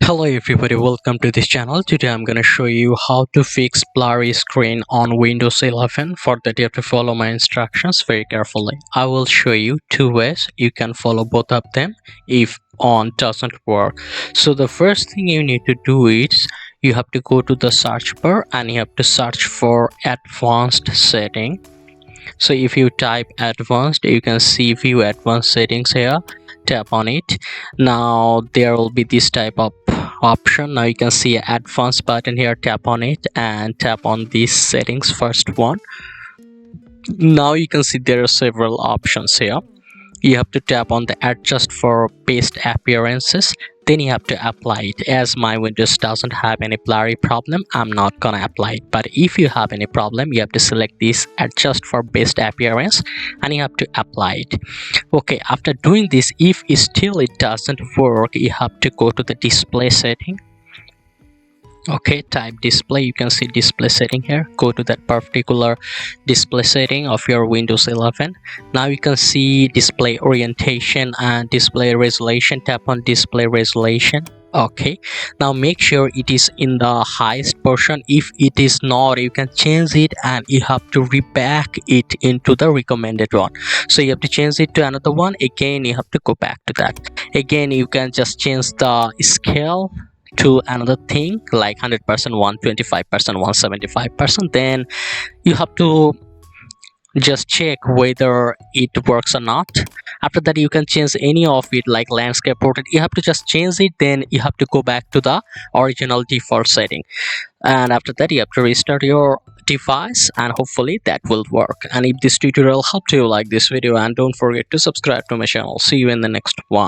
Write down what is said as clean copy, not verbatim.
Hello everybody, welcome to this channel. Today I'm going to show you how to fix blurry screen on Windows 11. For that you have to follow my instructions very carefully. I will show you two ways. You can follow both of them if on doesn't work. So the first thing you need to do is you have to go to the search bar and you have to search for advanced setting. So if you type advanced, you can see view advanced settings here. Tap on it. Now there will be this type of option. Now you can see advanced button here. Tap on it and tap on these settings, first one. Now you can see there are several options here. You have to tap on the adjust for paste appearances, then you have to apply it. As my Windows doesn't have any blurry problem, I'm not gonna apply it, but if you have any problem, you have to select this adjust for paste appearance and you have to apply it. Okay, after doing this, if still it doesn't work, you have to go to the display setting. Okay, type display. You can see display setting here. Go to that particular display setting of your Windows 11. Now you can see display orientation and display resolution. Tap on display resolution. Okay, now make sure it is in the highest portion. If it is not, you can change it and you have to reback it into the recommended one. So you have to change it to another one. Again, you have to go back to that. Again, you can just change the scale to another thing like 100%, 125%, 175%. Then you have to just check whether it works or not. After that, you can change any of it like landscape portrait. You have to just change it, then you have to go back to the original default setting, and after that you have to restart your device and hopefully that will work. And if this tutorial helped you, like this video and don't forget to subscribe to my channel. See you in the next one.